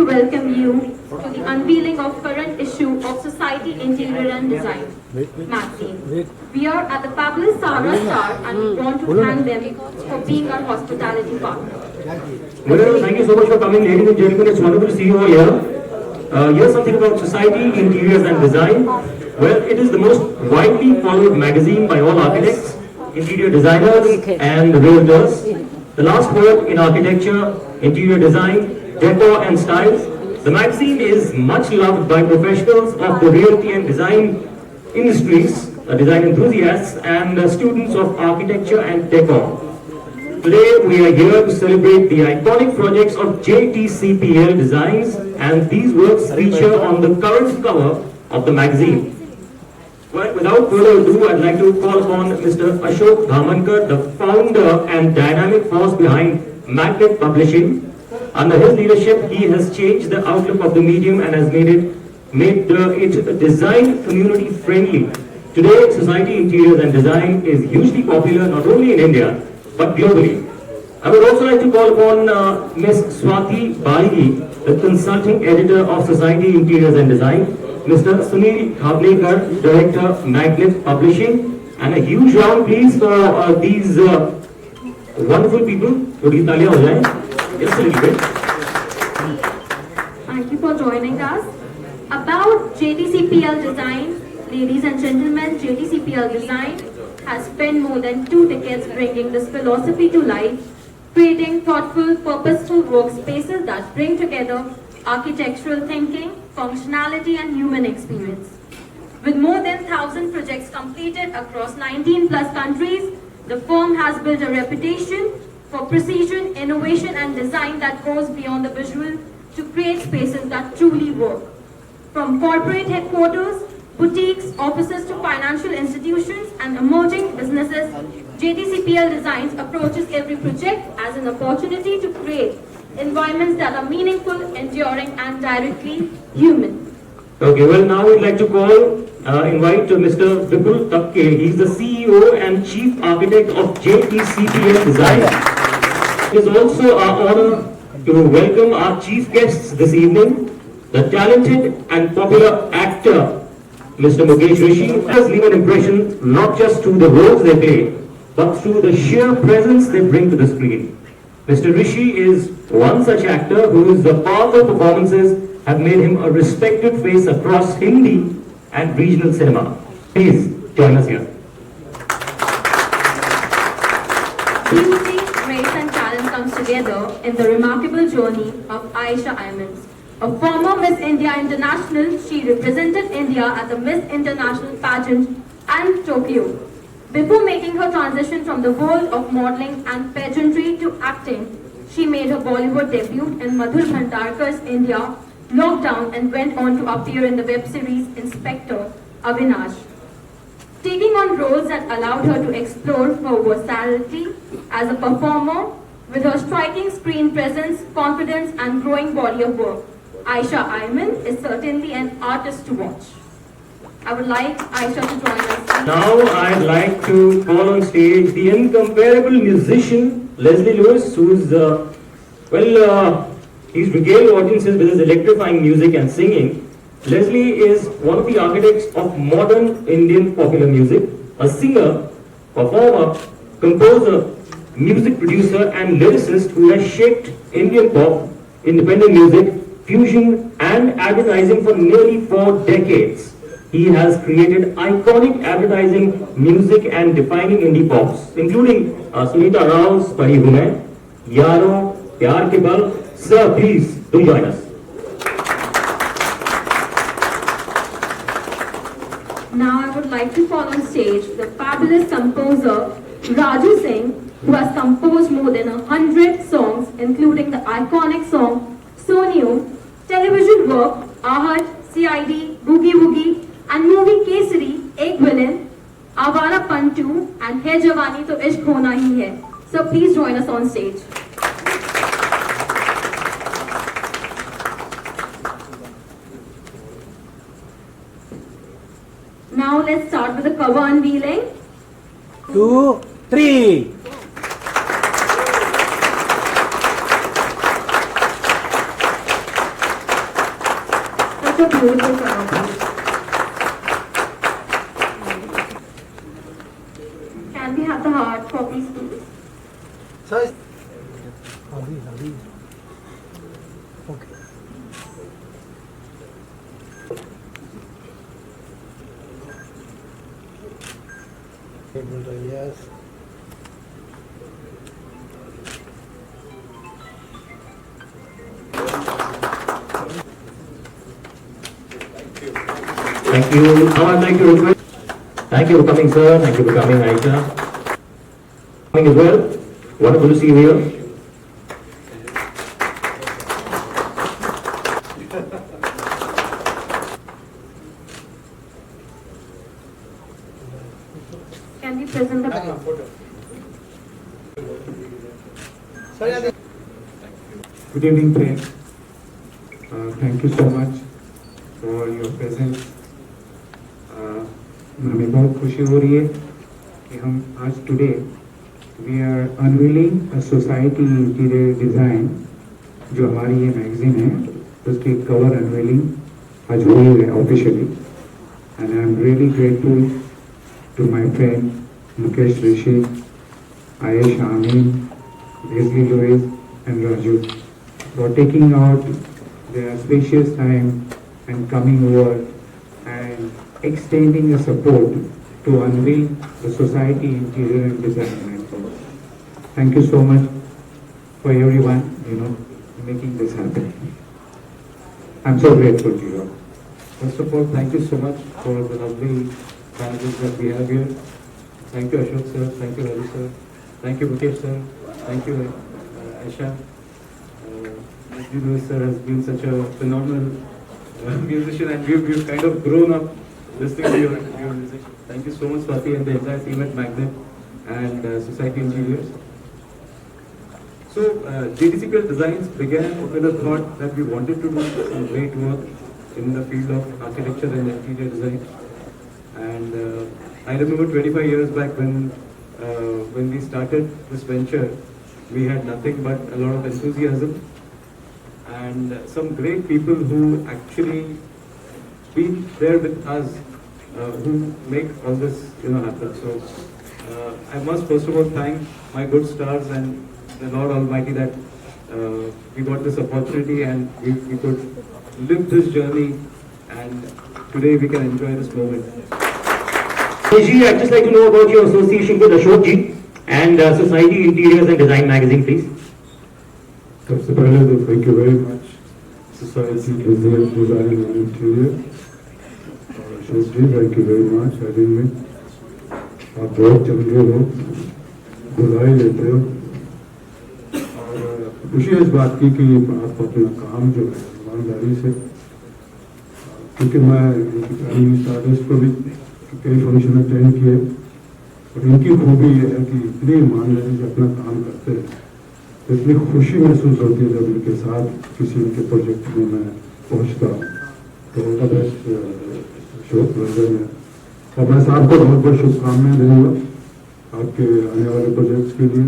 to welcome you to the unveiling of current issue of Society Interior and Design magazine. We are at the fabulous Sahara Star and we want to thank them for being our hospitality partner. Well, thank you so much for coming, ladies and gentlemen. It's wonderful to see you all here. Here's something about Society Interiors and Design. Well, it is the most widely followed magazine by all architects, interior designers and realtors. The last word in architecture, interior design, decor and styles. The magazine is much loved by professionals of the realty and design industries, design enthusiasts and students of architecture and decor. Today we are here to celebrate the iconic projects of JTCPL Designs, and these works feature on the current cover of the magazine. Well, without further ado, I'd like to call upon Mr. Ashok Dhamankar, the founder and dynamic force behind Magnet Publishing. Under his leadership, he has changed the outlook of the medium and has made it design community friendly. Today, Society Interiors and Design is hugely popular not only in India but globally. I would also like to call upon Ms. Swati Balgi, the consulting editor of Society Interiors and Design, Mr. Sunil Khavlekar, Director, Magnet Publishing, and a huge round please for these wonderful people. Thodi taaliyan ho jaye. Just a little bit. Thank you for joining us. About JTCPL Design, ladies and gentlemen, JTCPL Design has spent more than 2 decades bringing this philosophy to life, creating thoughtful, purposeful workspaces that bring together architectural thinking, functionality and human experience. With more than 1,000 projects completed across 19 plus countries, the firm has built a reputation for precision, innovation and design that goes beyond the visual to create spaces that truly work. From corporate headquarters, boutiques, offices to financial institutions and emerging businesses, JTCPL Designs approaches every project as an opportunity to create environments that are meaningful, enduring and directly human. Okay, well now we'd like to invite Mr. Vipul Takke. He's the CEO and Chief Architect of JTCPL Design. It is also our honor to welcome our chief guests this evening, the talented and popular actor, Mr. Mukesh Rishi, who has leave an impression not just through the roles they play, but through the sheer presence they bring to the screen. Mr. Rishi is one such actor whose powerful performances have made him a respected face across Hindi and regional cinema. Please join us here. Beauty, grace and talent comes together in the remarkable journey of Aisha Ayman. A former Miss India International, she represented India at the Miss International pageant and Tokyo. Before making her transition from the world of modeling and pageantry to acting, she made her Bollywood debut in Madhur Bhandarkar's India Lockdown and went on to appear in the web series Inspector Avinash, taking on roles that allowed her to explore her versatility as a performer. With her striking screen presence, confidence and growing body of work, Aisha Ayman is certainly an artist to watch. I would like Aisha to join us. Now I'd like to call on stage the incomparable musician Leslie Lewis, who's he's regaled audiences with his electrifying music and singing. Leslie is one of the architects of modern Indian popular music, a singer, performer, composer, music producer and lyricist who has shaped Indian pop, independent music, fusion and advertising for nearly 4 decades. He has created iconic advertising, music and defining indie pops, including Sunita Rao's Pari Hu Main, Yaro, Pyar Ke Bal. Sir, please do join us. Now I would like to call on stage the fabulous composer Raju Singh, who has composed more than 100 songs, including the iconic song Soniyo, television work Ahad, CID, Boogie Woogie, and movie Kesari, Ek Villain, Avara Pantu, and Hai Jawani To Ishq Hona Hi Hai. So please join us on stage. Now let's start with the cover unveiling. 2, 3. such a beautiful choreography. Can we have the heart copies, please? Sir. Hadi. Okay. Yes. Thank you. Now I'd like to request. Thank you for coming, sir. Thank you for coming, Aisha. Coming as well. Wonderful to see you here. Can we present the Good evening, friends. Thank you so much for your presence. हमें बहुत खुशी हो रही है कि हम आज today we are unveiling a society interior design जो हमारी ये मैगजीन है उसकी कवर अनवीलिंग आज हो रही है officially and I am really grateful to my friend Mukesh Rishi, Ayesh Amin, Leslie Lewis and Raju for taking out their spacious time and coming over and extending a support to unveil the Society Interior and Design Network. Thank you so much for everyone, making this happen. I'm so grateful to you all. First of all, thank you so much for the lovely managers that we have here. Thank you Ashok sir, thank you Hari sir, thank you Mukesh sir, thank you Aisha. Lewis sir has been such a phenomenal musician and we've kind of grown up listening to your music. Thank you so much Swati and the entire team at Magnet and Society Engineers. So JTCPL Designs began with a thought that we wanted to do some great work in the field of architecture and interior design. And I remember 25 years back when we started this venture, we had nothing but a lot of enthusiasm and some great people who actually been there with us, who make all this happen. So I must first of all thank my good stars and the Lord Almighty that we got this opportunity and we could live this journey and today we can enjoy this moment. Ji, I'd just like to know about your association with Ashok Ji and Society Interiors and Design magazine, please. सबसे पहले तो thank you very much society design and interior और Ashok ji thank you very much having me आप बहुत चंगे हो बुलाई लेते हो और खुशी है इस बात की कि आप अपना काम जो है ईमानदारी से क्योंकि मैं आर्टिस्ट को भी कई फंक्शन अटेंड किए और इनकी खूबी ये है कि इतनी ईमानदारी से अपना काम करते हैं तो इतनी खुशी महसूस होती है जब इनके साथ किसी इनके प्रोजेक्ट में मैं पहुंचता हूँ तो उनका बेस्ट शौक रंजन है और मैं साहब को बहुत बहुत शुभकामनाएं दूंगा आपके आने वाले प्रोजेक्ट्स के लिए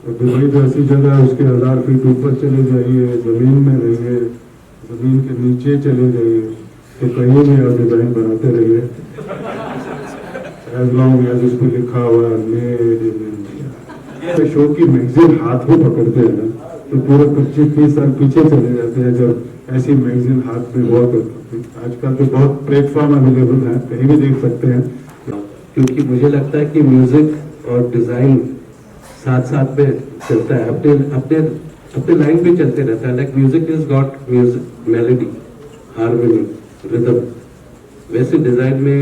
और दुबई तो ऐसी जगह है उसके 1000 फीट ऊपर चले जाइए ज़मीन में रहिए ज़मीन के नीचे चले जाइए तो कहीं भी आप डिज़ाइन बनाते रहिए एज लॉन्ग एज उस पर लिखा हुआ है मेड इन इंडिया। शो की मैगजीन हाथ में पकड़ते हैं ना तो पूरे 25-30 साल पीछे चले जाते हैं जब ऐसी मैगजीन हाथ में हुआ करती थी। आजकल तो बहुत प्लेटफॉर्म अवेलेबल है कहीं भी देख सकते हैं क्योंकि मुझे लगता है कि म्यूजिक और डिजाइन साथ साथ में चलता है अपने लाइन पे चलते रहता है। Like music is got music melody harmony rhythm वैसे डिजाइन में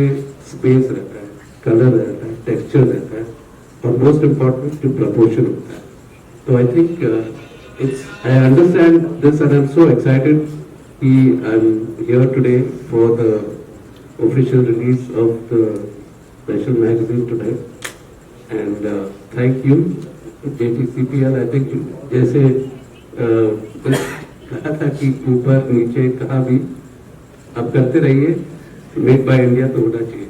स्पेस रहता है कलर रहता है टेक्सचर रहता है और मोस्ट इम्पॉर्टेंट प्रपोर्शन होता है। तो I think I understand this and I am so excited कि I am here today for the official release of the special magazine tonight and thank you JTCPL। I think जैसे कहा था कि ऊपर नीचे कहाँ भी आप करते रहिए मेड बाय इंडिया तो होना चाहिए।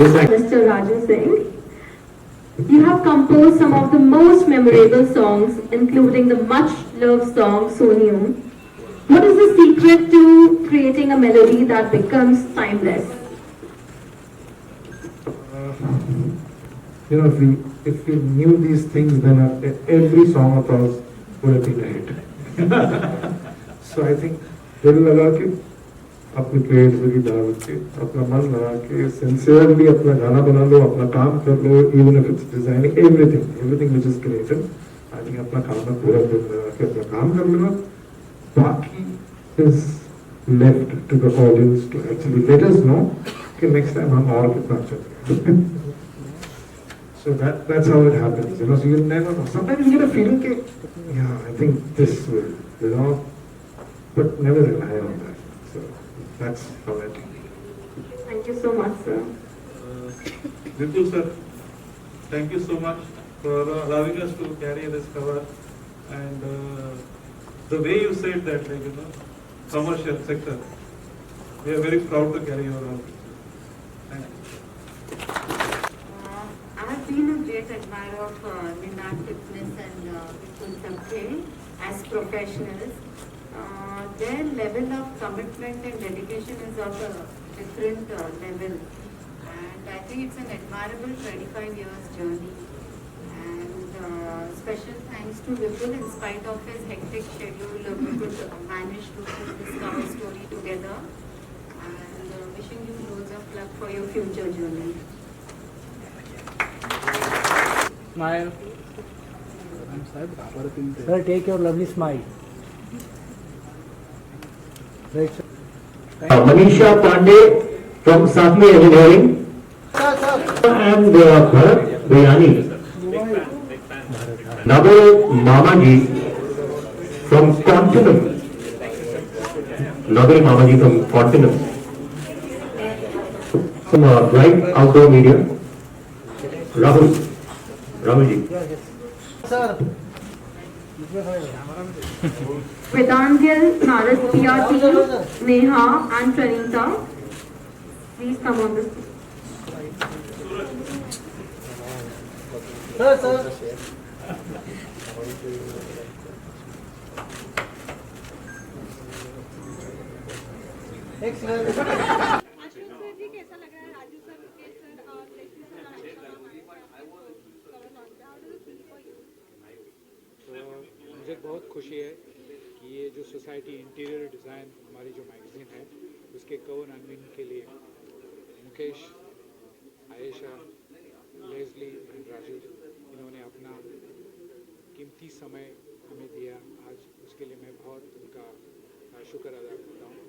Mr. Raju Singh, you have composed some of the most memorable songs, including the much-loved song "Sonium," What is the secret to creating a melody that becomes timeless? You know, if we knew these things, then every song of ours would have been a hit. So I think दिल लगा के अपनी creativity डाल के अपना मन लगा के सिंसियरली अपना गाना बना लो, अपना काम कर लो, even if it's designing everything which is creative. I think अपना काम में पूरा दिल लगा के अपना काम कर लेना, बाकी is left to the audience to actually let us know कि नेक्स्ट टाइम हम और कितना अच्छा करें। So that's how it happens, you know. So you never know. Sometimes you get a feeling that, yeah, I think this will, you know, but never rely on that. So that's how I think. Thank you so much, sir. Vipul sir, thank you so much for allowing us to carry this cover, and the way you said that, like, you know, commercial sector, we are very proud to carry your own. Thank you. I have been a great admirer of Ninad Fitness and Vipul Sabhe as professionals. Their level of commitment and dedication is of a different level, and I think it's an admirable 25 years journey. And special thanks to Vipul, in spite of his hectic schedule, we could manage to put this cover story together. And wishing you loads of luck for your future journey. Smile. Sir, take your lovely smile. Right, sir. Manisha Pandey from Satme Engineering and Bharat Bayani. Nabil Mamaji from Continuum. Nabil Mamaji from Continuum. From Bright Outdoor Media. Rahulji. Sir. Vedangil, Bharat PRT, Neha and Pranita. Please come on this. Sir. Excellent. मुझे बहुत खुशी है कि ये जो society interior design हमारी जो magazine है उसके कवर अनवीन के लिए मुकेश, आयशा, लेज़ली एंड राजू इन्होंने अपना कीमती समय हमें दिया आज, उसके लिए मैं बहुत उनका शुक्र अदा करता हूँ।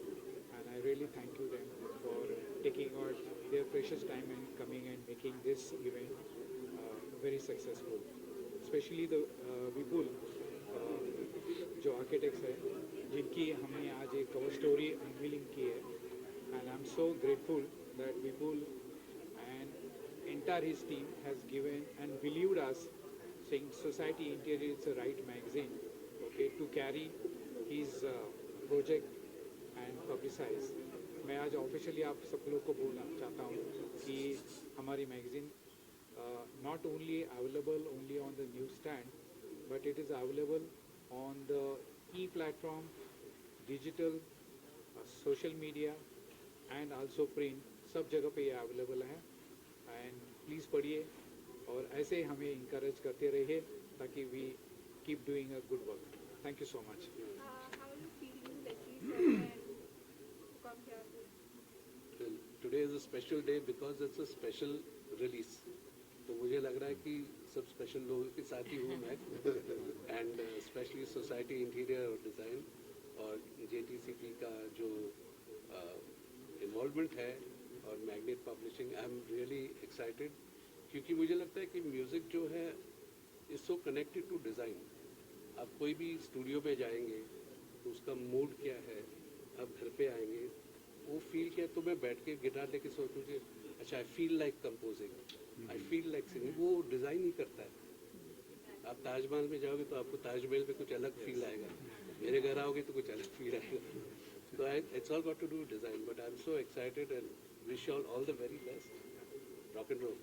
And I really thank you them for taking out their precious time and coming and making this event very successful, specially the Vipul जो आर्किटेक्ट्स है जिनकी हमने आज एक कवर स्टोरी अनवीलिंग की है। And I am so grateful that Vipul and entire his team has given and believed us, saying Society Interior is the right magazine, okay, to carry his project and publicize. मैं आज officially आप सब लोग को बोलना चाहता हूँ कि हमारी magazine not only available only on the newsstand, but it is available on the e-platform, digital, social media and also print, सब जगह पे ये अवेलेबल है। एंड प्लीज़ पढ़िए और ऐसे ही हमें इंकरेज करते रहिए ताकि we keep doing a good work. Thank you so much. Today is a special day because it's a special release. तो मुझे लग रहा है कि सब स्पेशल लोगों के साथ ही हूँ मैं, एंड स्पेशली सोसाइटी इंटीरियर और डिज़ाइन और JTCP का जो इन्वॉल्वमेंट है और magnet publishing. I am really excited क्योंकि मुझे लगता है कि म्यूज़िक जो है is so connected to design. आप कोई भी स्टूडियो में जाएंगे तो उसका मूड क्या है, आप घर पे आएंगे वो फील क्या, तो मैं बैठ के गिटार लेके सोचूंगी अच्छा I feel like composing, I feel like singing, वो डिज़ाइन ही करता है। आप ताजमहल में जाओगे तो आपको ताजमहल पे कुछ अलग फील आएगा, मेरे घर आओगे तो कुछ अलग फील आएगा। So it's all got to do with design, but I'm so excited and wish you all the very best. Rock and roll.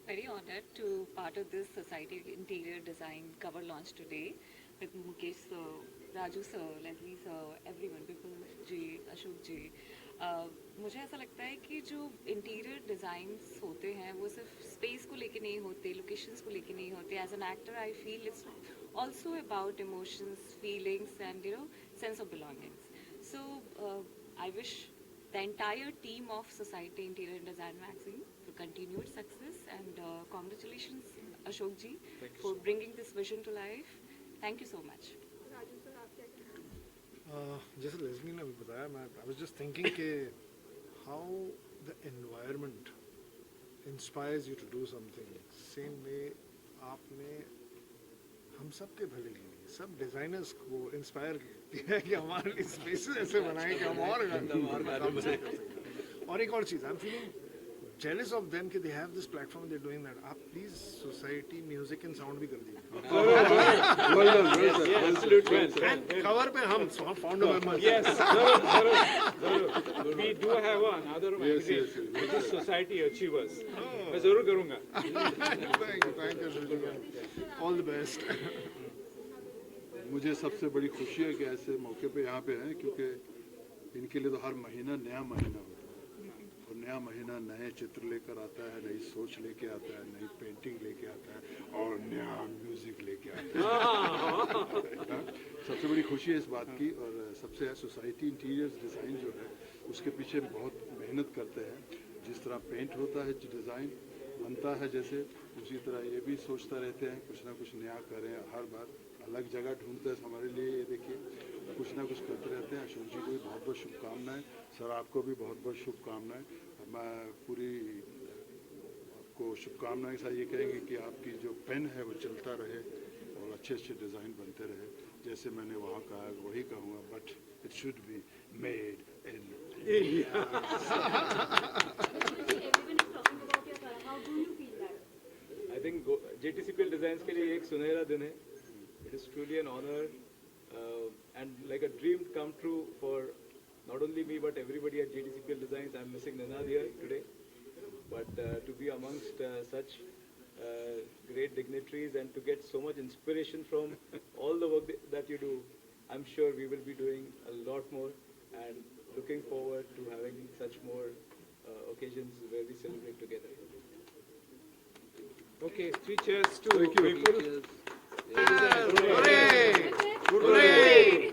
Very honored to part of this Society Interior Design cover launch today. with Mukesh sir, Raju sir, Leslie sir, everyone, Bipul ji, Ashok ji. मुझे ऐसा लगता है कि जो interior designs होते हैं वो सिर्फ स्पेस को लेके नहीं होते, लोकेशंस को लेके नहीं होते. As an actor I feel it's also about emotions, feelings, and sense of belongings. So I wish the entire team of Society Interior and Design Magazine for continued success, and congratulations Ashok ji for bringing this vision to life. Thank you so much. जैसे Leslie ने अभी बताया, मैं I was just thinking कि how the environment inspires you to do something. Same way आपने हम सब के भले के लिए सब डिज़ाइनर्स को इंस्पायर किया है कि हमारे स्पेसेस ऐसे बनाएं कि हम और काम से कर सकें. और एक और चीज़, I am feeling jealous of them कि they have this platform, they're doing that. आप please society music and sound भी कर दीजिए. कवर पे हम founder member. Yes, we do have another magazine which is Society Achievers. मैं जरूर करूँगा. Thank you. All the best. मुझे सबसे बड़ी खुशी है कि ऐसे मौके पे यहाँ पे हैं, क्योंकि इनके लिए तो हर महीना नया महीना होता है, और नया महीना नए चित्र लेकर आता है, नई सोच लेके आता है, नई पेंटिंग लेके आता है, और नया म्यूजिक लेके आता है. सबसे बड़ी खुशी है इस बात की. और सबसे सोसाइटी इंटीरियर्स डिज़ाइन जो है उसके पीछे बहुत मेहनत करते हैं. जिस तरह पेंट होता है, जो डिज़ाइन बनता है, जैसे उसी तरह ये भी सोचता रहते हैं कुछ ना कुछ नया करें. हर बार अलग जगह ढूंढते हैं हमारे लिए. ये देखिए कुछ ना कुछ करते रहते हैं. अशोक जी को भी बहुत बहुत शुभकामनाएं. सर आपको भी बहुत बहुत शुभकामनाएं. मैं पूरी आपको शुभकामनाएं के साथ ये कहेंगे कि आपकी जो पेन है वो चलता रहे और अच्छे अच्छे डिज़ाइन बनते रहे. जैसे मैंने वहाँ कहा वही कहूँगा, but it should be made in India. I think JTCPL Designs के लिए एक सुनहरा दिन है. It is truly an honor and like a dream come true for not only me but everybody at JTCPL Designs. I'm missing Ninad here today, but to be amongst such great dignitaries and to get so much inspiration from all the work that you do, I'm sure we will be doing a lot more, and looking forward to having such more occasions where we celebrate together. Okay, 3 cheers to Vipul. Hooray! Hooray!